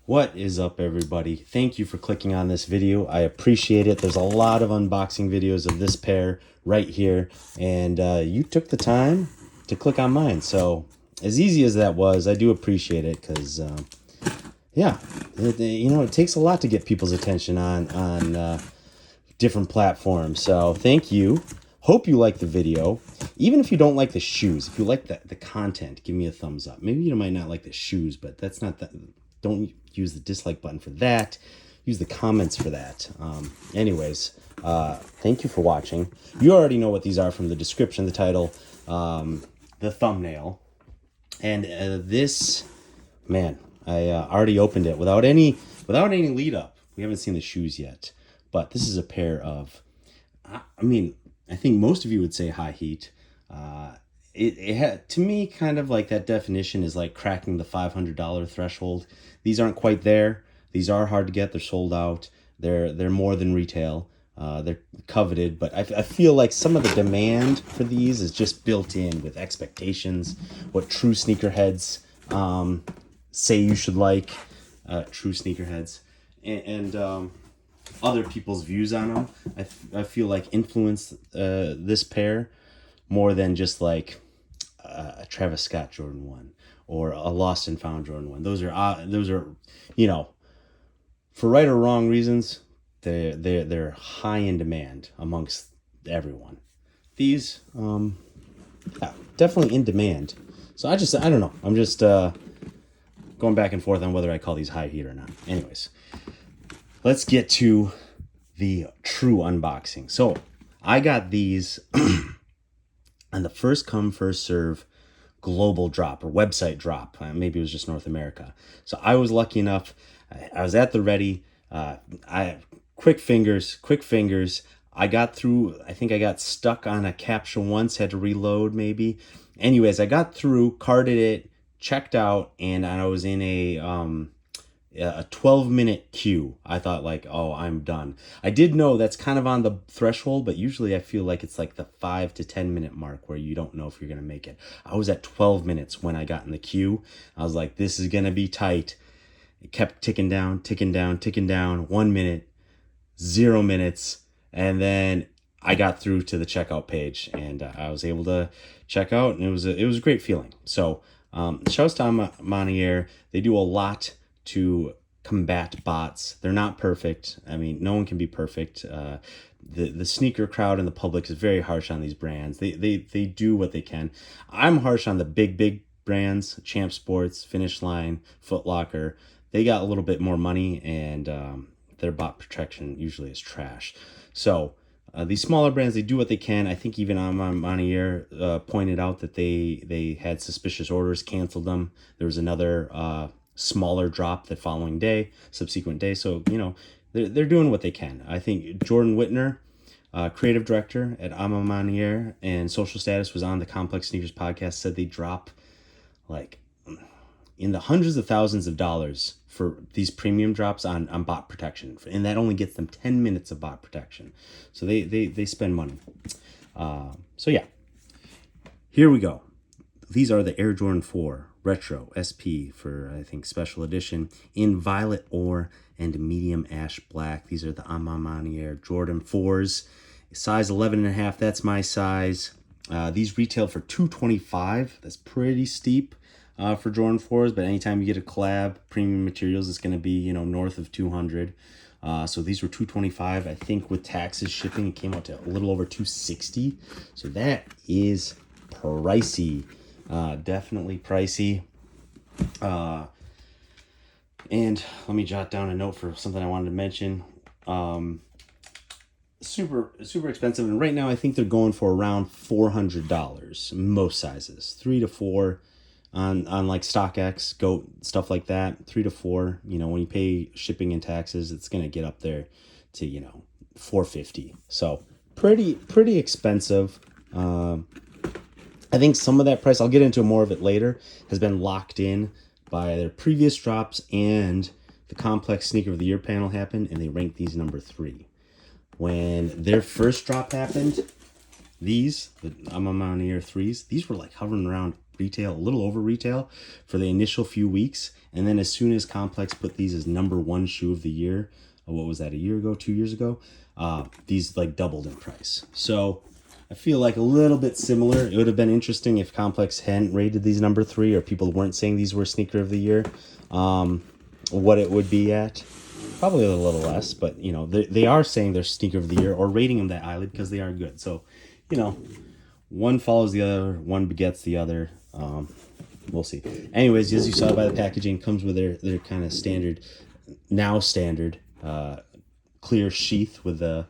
What is up, everybody? Thank you for clicking on this video. I appreciate it. There's a lot of unboxing videos of this pair right here, and you took the time to click on mine. So as easy as that was, I do appreciate it because, yeah, it takes a lot to get people's attention on different platforms. So thank you. Hope you like the video. Even if you don't like the shoes, if you like the content, give me a thumbs up. Maybe you might not like the shoes, but that's not that. Don't use the dislike button for that. Use the comments for that. Anyways, thank you for watching. You already know what these are from the description, the title, the thumbnail. And this, man, I already opened it without any lead up. We haven't seen the shoes yet, but this is a pair of, I think most of you would say high heat. It had, to me, kind of like that definition is like cracking the $500 threshold. These aren't quite there. These are hard to get. They're sold out. They're more than retail. They're coveted, but I feel like some of the demand for these is just built in with expectations, what true sneakerheads say you should like, true sneakerheads, and other people's views on them. I feel like influenced this pair more than just like a Travis Scott Jordan 1 or a Lost and Found Jordan 1. Those are, for right or wrong reasons, they're high in demand amongst everyone. These, yeah, definitely in demand. So I don't know. I'm just going back and forth on whether I call these high heat or not. Anyways, let's get to the true unboxing. So I got these on the first come, first serve global drop or website drop. Maybe it was just North America. So I was lucky enough. I was at the ready. Quick fingers. I got through. I think I got stuck on a captcha once, had to reload maybe. Anyways, I got through, carded it, checked out, and I was in a 12-minute queue. I thought like, oh, I'm done. I did know that's kind of on the threshold, but usually I feel like it's like the 5 to 10 minute mark where you don't know if you're going to make it. I was at 12 minutes when I got in the queue. I was like, this is going to be tight. It kept ticking down. 1 minute, 0 minutes. And then I got through to the checkout page and I was able to check out, and it was a great feeling. So shouts to A Ma Maniere. They do a lot to combat bots. They're not perfect. I mean, no one can be perfect. The sneaker crowd and the public is very harsh on these brands. They do what they can. I'm harsh on the big brands, Champ Sports, Finish Line, Foot Locker. They got a little bit more money, and their bot protection usually is trash. So these smaller brands, they do what they can. I think even A Ma Maniere pointed out that they had suspicious orders, canceled them. There was another smaller drop the following day, subsequent day. So, they're doing what they can. I think Jordan Whitner, creative director at A Ma Maniere and Social Status, was on the Complex Sneakers podcast, said they drop like in the hundreds of thousands of dollars for these premium drops on bot protection. And that only gets them 10 minutes of bot protection. So they spend money. So yeah, here we go. These are the Air Jordan 4 Retro SP for, I think, special edition in violet ore and medium ash black. These are the A Ma Maniere Jordan 4s, size 11.5. That's my size. These retail for $225. That's pretty steep for Jordan 4s, but anytime you get a collab, premium materials, it's going to be, north of $200. So these were $225. I think with taxes, shipping, it came out to a little over $260. So that is pricey. Definitely pricey. And let me jot down a note for something I wanted to mention. Super expensive, and right now I think they're going for around $400 most sizes, 3 to 4 on like StockX, Goat, stuff like that. 3 to 4. When you pay shipping and taxes, it's gonna get up there to $450. So pretty expensive. I think some of that price, I'll get into more of it later, has been locked in by their previous drops, and the Complex Sneaker of the Year panel happened, and they ranked these number 3. When their first drop happened, the A Ma Maniere 3s, these were like hovering around retail, a little over retail for the initial few weeks. And then as soon as Complex put these as #1 shoe of the year, what was that, a year ago, 2 years ago? These like doubled in price. So I feel like a little bit similar. It would have been interesting if Complex hadn't rated these #3, or people weren't saying these were sneaker of the year. What it would be at, probably a little less, but you know, they are saying they're sneaker of the year or rating them that highly because they are good. So, you know, one follows the other, one begets the other. We'll see. Anyways, as you saw by the packaging, comes with their kind of standard clear sheath with their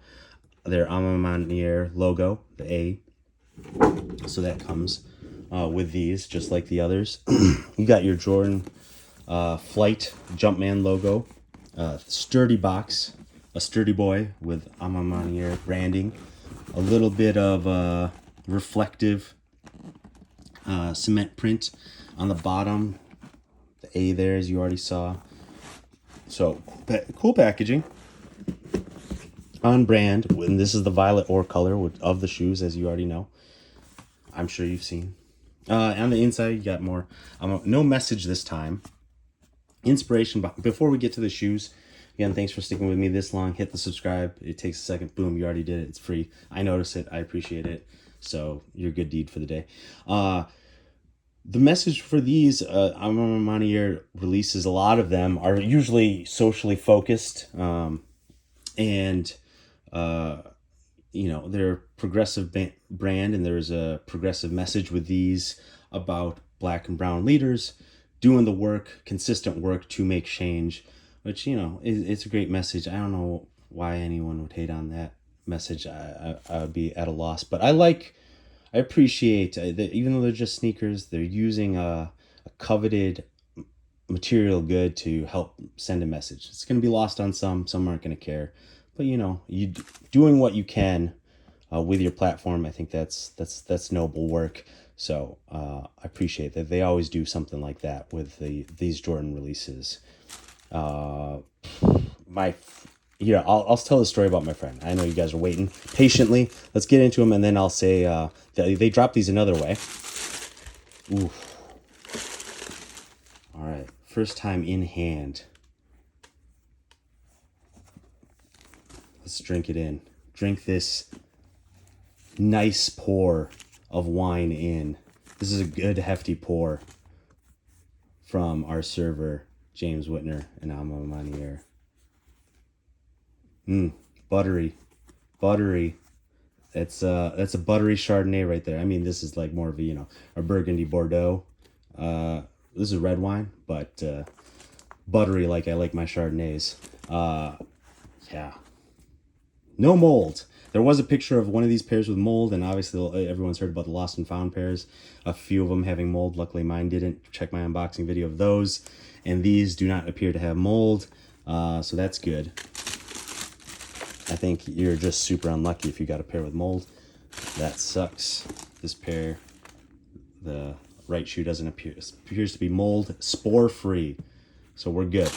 A Ma Maniere logo, the A. So that comes with these, just like the others. You got your Jordan Flight Jumpman logo, sturdy box, a sturdy boy with A Ma Maniere branding, a little bit of reflective cement print on the bottom, the A there, as you already saw. So cool packaging, on brand. And this is the violet ore color of the shoes, as you already know. I'm sure you've seen. On the inside, you got more. No message this time. Inspiration. Before we get to the shoes, again, thanks for sticking with me this long. Hit the subscribe. It takes a second. Boom, you already did it. It's free. I notice it. I appreciate it. So your good deed for the day. The message for these, A Ma Maniere releases, a lot of them are usually socially focused, and you know, they're a progressive brand, and there's a progressive message with these about Black and brown leaders doing the work, consistent work to make change, which, you know, it's a great message. I don't know why anyone would hate on that message. I would be at a loss, but I appreciate that even though they're just sneakers, they're using a coveted material good to help send a message. It's going to be lost on some aren't going to care, but you know, you doing what you can with your platform. I think that's noble work. So I appreciate that they always do something like that with these Jordan releases. I'll tell the story about my friend. I know you guys are waiting patiently. Let's get into them, and then I'll say they dropped these another way. Ooh. All right, first time in hand. Let's drink it in. Drink this nice pour of wine in. This is a good hefty pour from our server, James Whitner and A Ma Maniere. Buttery. That's a buttery Chardonnay right there. I mean, this is like more of a, you know, a Burgundy Bordeaux. This is red wine, but buttery like I like my Chardonnays. Yeah. No mold. There was a picture of one of these pairs with mold, and obviously everyone's heard about the lost and found pairs. A few of them having mold. Luckily mine didn't. Check my unboxing video of those. And these do not appear to have mold, so that's good. I think you're just super unlucky if you got a pair with mold. That sucks. This pair, the right shoe appears to be mold spore free, so we're good.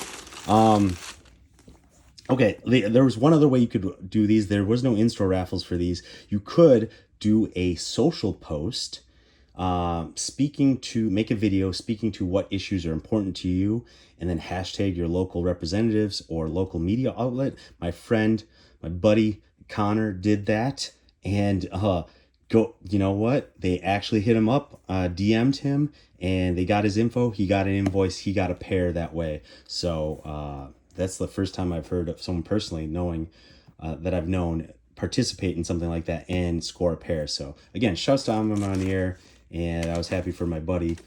Okay, there was one other way you could do these. There was no in-store raffles for these. You could do a social post, make a video speaking to what issues are important to you, and then hashtag your local representatives or local media outlet. My buddy Connor did that, and you know what? They actually hit him up, DM'd him, and they got his info. He got an invoice. He got a pair that way. So that's the first time I've heard of someone personally that I've known participate in something like that and score a pair. So again, shouts to A Ma Maniere, and I was happy for my buddy.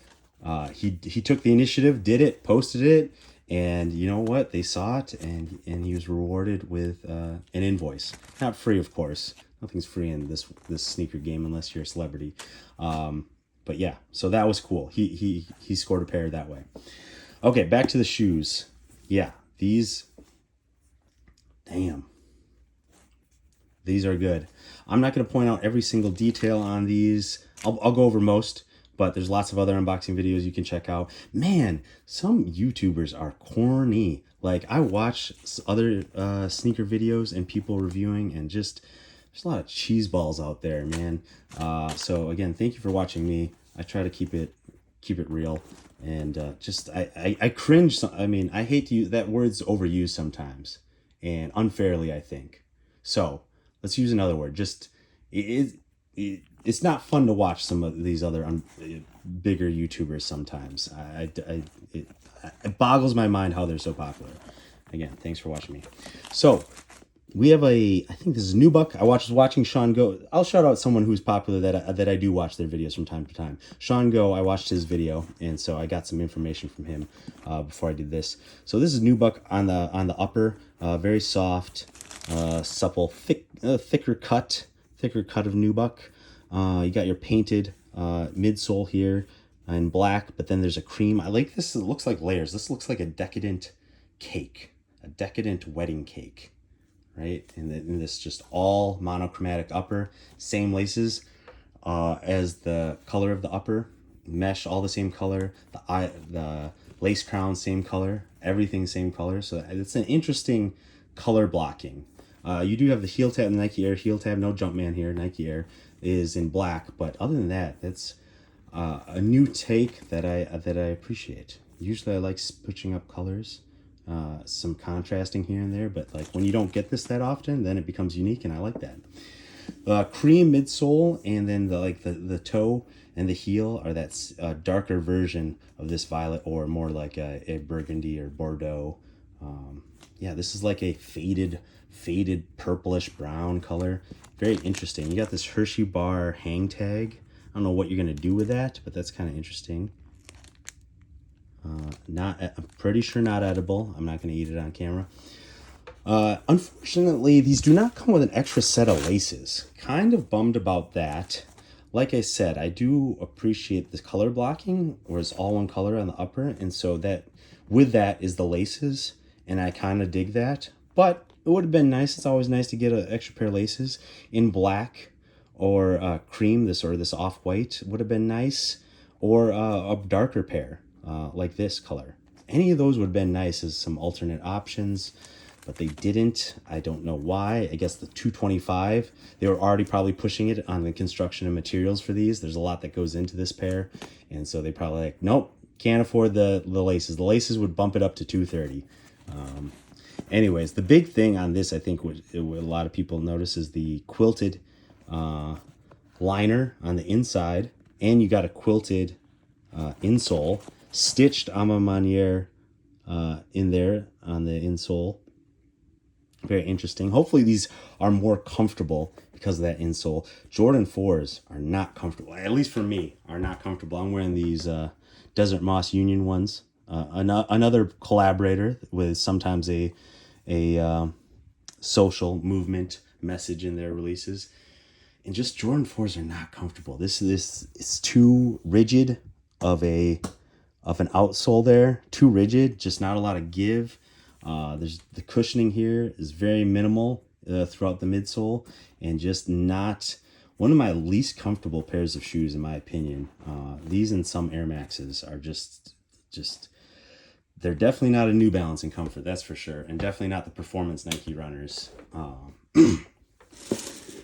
He took the initiative, did it, posted it, and you know what? They saw it, and he was rewarded with an invoice. Not free, of course. Nothing's free in this sneaker game unless you're a celebrity. But yeah, so that was cool. He scored a pair that way. Okay, back to the shoes. Yeah, these are good. I'm not going to point out every single detail on these. I'll go over most, but there's lots of other unboxing videos you can check out. Man, some YouTubers are corny. Like, I watch other sneaker videos and people reviewing, and just there's a lot of cheese balls out there, man. So again, thank you for watching me. I try to keep it keep it real. And just I cringe. I mean, I hate to use that word's overused sometimes and unfairly, I think. So let's use another word. Just it's not fun to watch some of these other bigger YouTubers sometimes. It boggles my mind how they're so popular. Again, thanks for watching me. So we have I think this is Nubuck. I was watching Sean Go. I'll shout out someone who's popular that I do watch their videos from time to time. Sean Go, I watched his video, and so I got some information from him before I did this. So this is Nubuck on the upper, very soft, supple, thicker cut of Nubuck. You got your painted midsole here in black, but then there's a cream. I like this. It looks like layers. This looks like a decadent cake, a decadent wedding cake. Right, and this just all monochromatic upper, same laces as the color of the upper, mesh all the same color, the lace crown same color, everything same color. So it's an interesting color blocking. You do have the heel tab, the Nike Air heel tab, no Jumpman here. Nike Air is in black, but other than that, that's a new take that I appreciate. Usually I like switching up colors. Some contrasting here and there, but like when you don't get this that often, then it becomes unique, and I like that. Cream midsole, and then the toe and the heel are that darker version of this violet, or more like a burgundy or Bordeaux. Yeah, this is like a faded purplish brown color. Very interesting. You got this Hershey bar hang tag. I don't know what you're gonna do with that, but that's kind of interesting. I'm pretty sure not edible. I'm not going to eat it on camera. Unfortunately, these do not come with an extra set of laces. Kind of bummed about that. Like I said, I do appreciate the color blocking, where it's all one color on the upper, and so that with that is the laces, and I kind of dig that. But it would have been nice. It's always nice to get an extra pair of laces in black or cream. This off-white would have been nice, or a darker pair. Like this color. Any of those would have been nice as some alternate options, but they didn't. I don't know why. I guess the 225, they were already probably pushing it on the construction and materials for these. There's a lot that goes into this pair, and so they probably like, nope, can't afford the laces. The laces would bump it up to 230. Anyways, the big thing on this, I think, what a lot of people notice is the quilted liner on the inside, and you got a quilted insole. Stitched A Ma Maniere in there on the insole. Very interesting. Hopefully these are more comfortable because of that insole. Jordan 4s are not comfortable, at least for me, are not comfortable. I'm wearing these Desert Moss Union ones. Another collaborator with sometimes a social movement message in their releases. And just Jordan 4s are not comfortable. This is too rigid of an outsole there, too rigid, just not a lot of give. There's the cushioning here is very minimal throughout the midsole, and just not one of my least comfortable pairs of shoes in my opinion. These and some Air Maxes are just they're definitely not a New Balance in comfort, that's for sure, and definitely not the performance Nike runners.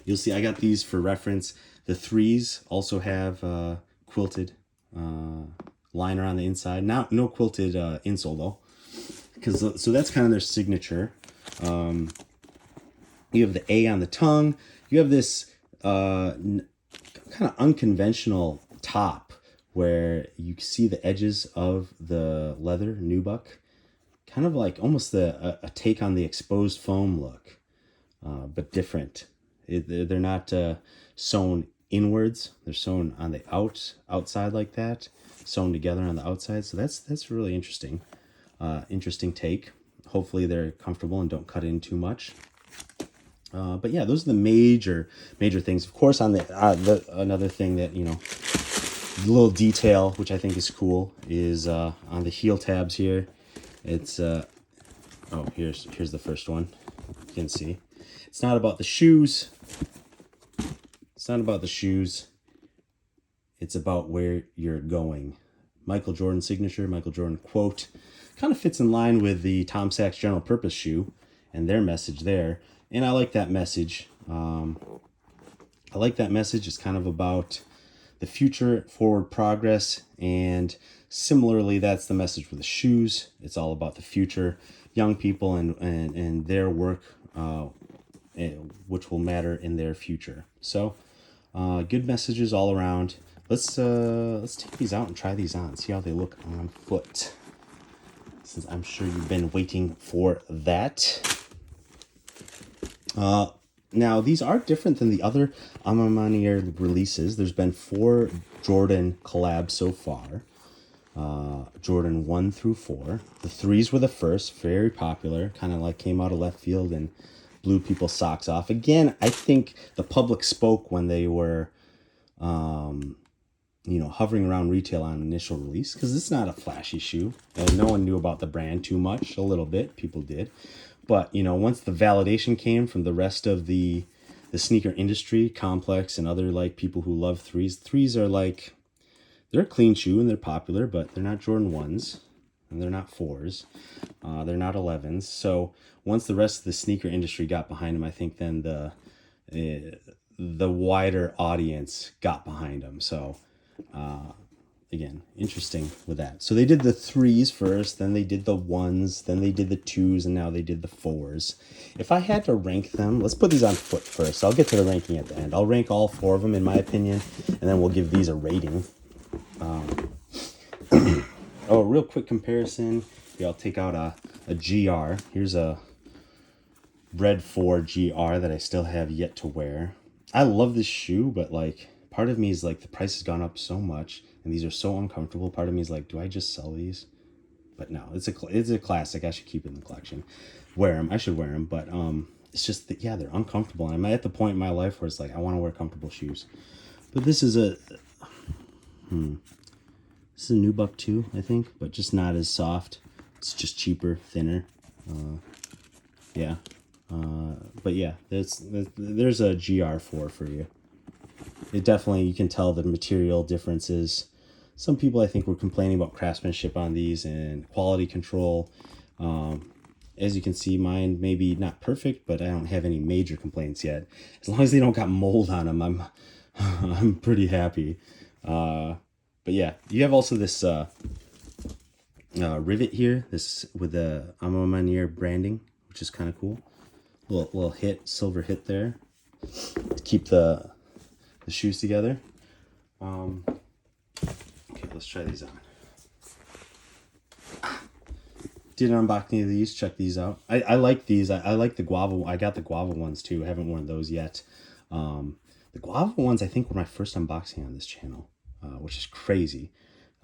You'll see I got these for reference. The 3s also have quilted liner on the inside. No quilted insole though, so that's kind of their signature. You have the A on the tongue. You have this kind of unconventional top where you see the edges of the leather Nubuck, kind of like almost a take on the exposed foam look, but different. They're not sewn inwards. They're sewn on the outside like that, sewn together on the outside. So that's really interesting. Interesting take. Hopefully they're comfortable and don't cut in too much. But yeah, those are the major things. Of course, on the another thing that, you know, little detail which I think is cool is on the heel tabs here. It's oh, here's the first one. You can see it's not about the shoes. It's not about the shoes. It's about where you're going. Michael Jordan signature, Michael Jordan quote. Kind of fits in line with the Tom Sachs general purpose shoe and their message there. And I like that message. I like that message. It's kind of about the future, forward progress, and similarly, that's the message with the shoes. It's all about the future, young people and their work, which will matter in their future. So, good messages all around. Let's take these out and try these on. See how they look on foot. Since I'm sure you've been waiting for that. Now, these are different than the other A Ma Maniere releases. There's been 4 Jordan collabs so far. Jordan 1 through 4. The 3s were the first, very popular, kind of like came out of left field and blew people's socks off. Again, I think the public spoke when they were, hovering around retail on initial release, because it's not a flashy shoe. And no one knew about the brand too much. A little bit, people did. But, once the validation came from the rest of the sneaker industry, Complex and other like people who love 3s. 3s are like, they're a clean shoe and they're popular, but they're not Jordan 1s and they're not 4s. They're not 11s. So once the rest of the sneaker industry got behind them, I think then the wider audience got behind them. So, again, interesting with that. So they did the 3s first, then they did the 1s, then they did the 2s, and now they did the 4s. If I had to rank them, let's put these on foot first. I'll get to the ranking at the end. I'll rank all 4 of them in my opinion, and then we'll give these a rating. A real quick comparison. Here, I'll take out a GR. Here's a Red 4 GR that I still have yet to wear. I love this shoe, but like part of me is like the price has gone up so much and these are so uncomfortable. Part of me is like, do I just sell these? But no, it's a classic. I should keep it in the collection. Wear them. I should wear them, but it's just that, yeah, they're uncomfortable. And I'm at the point in my life where it's like I want to wear comfortable shoes. But this is a this is a nubuck too, I think, but just not as soft. It's just cheaper, thinner. Yeah. But yeah, there's a GR4 for you. It definitely, you can tell the material differences. Some people I think were complaining about craftsmanship on these and quality control. As you can see, mine maybe not perfect, but I don't have any major complaints yet. As long as they don't got mold on them, I'm pretty happy. But yeah, you have also this rivet here, this with the A Ma Maniere branding, which is kind of cool. Little silver hit there to keep the shoes together. Okay, let's try these on. Didn't unbox any of these. Check these out. I like these. I like the guava. I got the guava ones too. I haven't worn those yet. The guava ones I think were my first unboxing on this channel, which is crazy.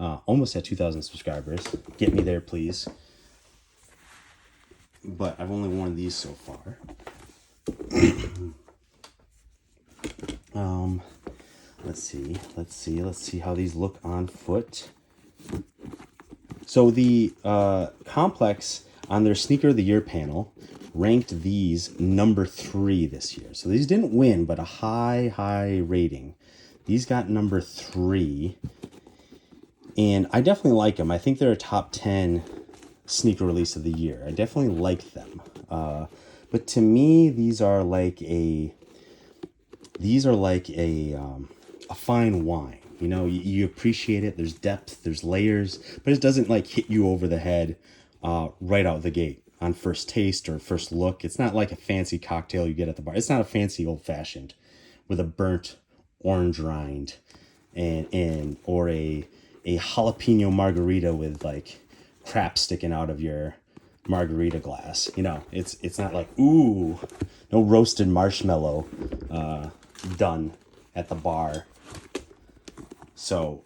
Almost at 2,000 subscribers. Get me there, please. But I've only worn these so far. Let's see how these look on foot. So the Complex on their Sneaker of the Year panel ranked these number 3 this year. So these didn't win, but a high rating. These got number 3. And I definitely like them. I think they're a top 10 sneaker release of the year. I definitely like them. But to me, these are like a fine wine. You know, you appreciate it. There's depth, there's layers, but it doesn't like hit you over the head right out the gate on first taste or first look. It's not like a fancy cocktail you get at the bar. It's not a fancy old fashioned with a burnt orange rind or a jalapeno margarita with like crap sticking out of your margarita glass. You know, it's not like, ooh, no roasted marshmallow done at the bar. So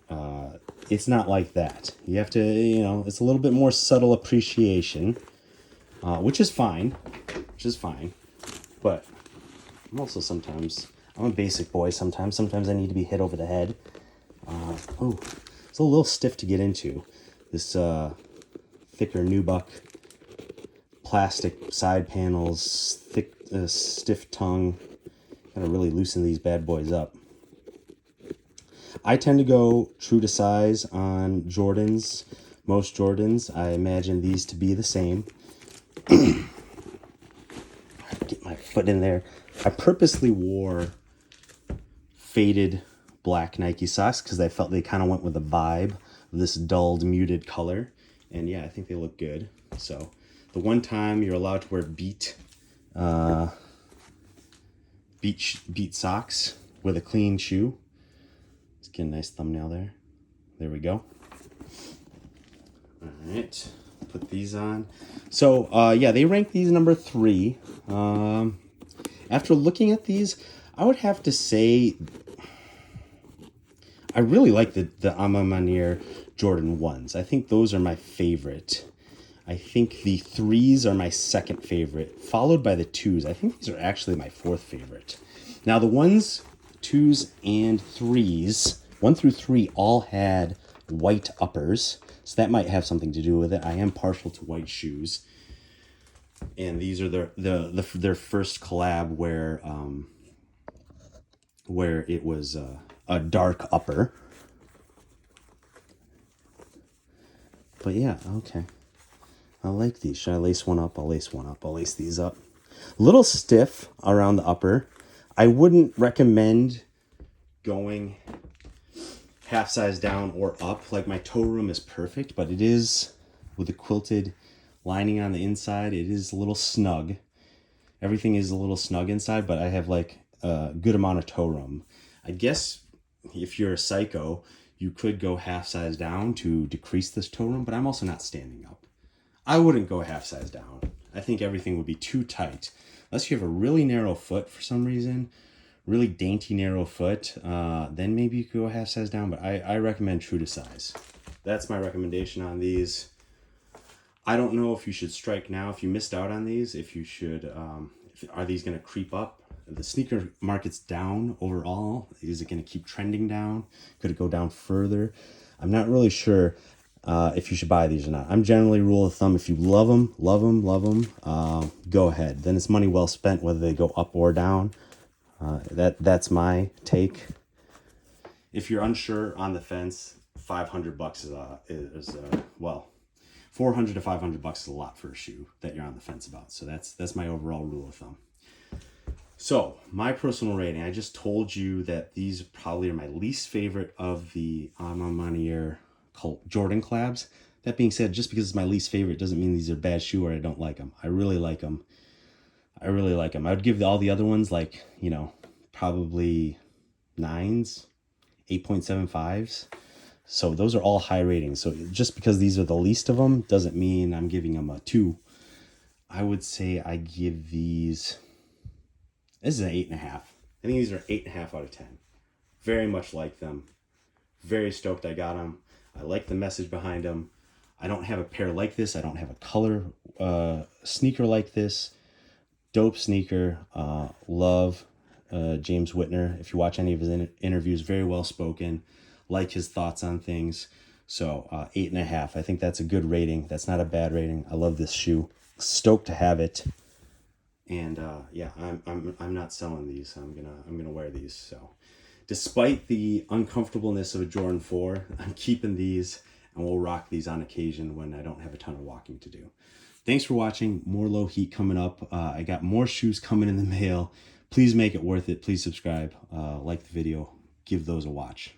it's not like that. You have to, it's a little bit more subtle appreciation, which is fine. But I'm also I'm a basic boy sometimes. Sometimes I need to be hit over the head. It's a little stiff to get into. This thicker nubuck, plastic side panels, thick, stiff tongue. Gotta really loosen these bad boys up. I tend to go true to size on Jordans. Most Jordans, I imagine these to be the same. Get my foot in there. I purposely wore faded black Nike socks because I felt they kind of went with the vibe of this dulled, muted color. And yeah, I think they look good. So the one time you're allowed to wear beat socks with a clean shoe. Let's get a nice thumbnail there. There we go. All right, put these on. So yeah, they rank these number 3. After looking at these, I would have to say I really like the A Ma Maniere Jordan 1s. I think those are my favorite. I think the 3s are my second favorite, followed by the 2s. I think these are actually my 4th favorite. Now the 1s, 2s, and 3s, 1 through 3, all had white uppers, so that might have something to do with it. I am partial to white shoes, and these are their first collab where it was a dark upper. But yeah, okay. I like these. Should I lace one up? I'll lace one up. I'll lace these up. A little stiff around the upper. I wouldn't recommend going half size down or up. Like, my toe room is perfect, but it is, with the quilted lining on the inside, it is a little snug. Everything is a little snug inside, but I have like a good amount of toe room. I guess if you're a psycho, you could go half size down to decrease this toe room, but I'm also not standing up. I wouldn't go half size down. I think everything would be too tight. Unless you have a really narrow foot for some reason, really dainty narrow foot, then maybe you could go half size down, but I recommend true to size. That's my recommendation on these. I don't know if you should strike now, if you missed out on these, if you should, are these going to creep up? The sneaker market's down overall. Is it going to keep trending down? Could it go down further? I'm not really sure if you should buy these or not. I'm generally rule of thumb, if you love them, go ahead. Then it's money well spent whether they go up or down. That's my take. If you're unsure, on the fence, $500 is well, $400 to $500 is a lot for a shoe that you're on the fence about. So that's my overall rule of thumb. So my personal rating, I just told you that these probably are my least favorite of the A Ma Maniere Jordan collabs. That being said, just because it's my least favorite doesn't mean these are bad shoe or I don't like them. I really like them. I would give all the other ones like, probably 9s, 8.75s. So those are all high ratings. So just because these are the least of them doesn't mean I'm giving them a 2. I would say I give these, this is an 8.5. I think these are 8.5 out of 10. Very much like them. Very stoked I got them. I like the message behind them. I don't have a pair like this. I don't have a color sneaker like this. Dope sneaker. Love James Whitner. If you watch any of his interviews, very well spoken. Like his thoughts on things. So 8.5. I think that's a good rating. That's not a bad rating. I love this shoe. Stoked to have it. And yeah, I'm not selling these. I'm gonna wear these. So despite the uncomfortableness of a Jordan 4, I'm keeping these, and we'll rock these on occasion when I don't have a ton of walking to do. Thanks for watching. More Lowheat coming up. I got more shoes coming in the mail. Please make it worth it. Please subscribe, like the video, give those a watch.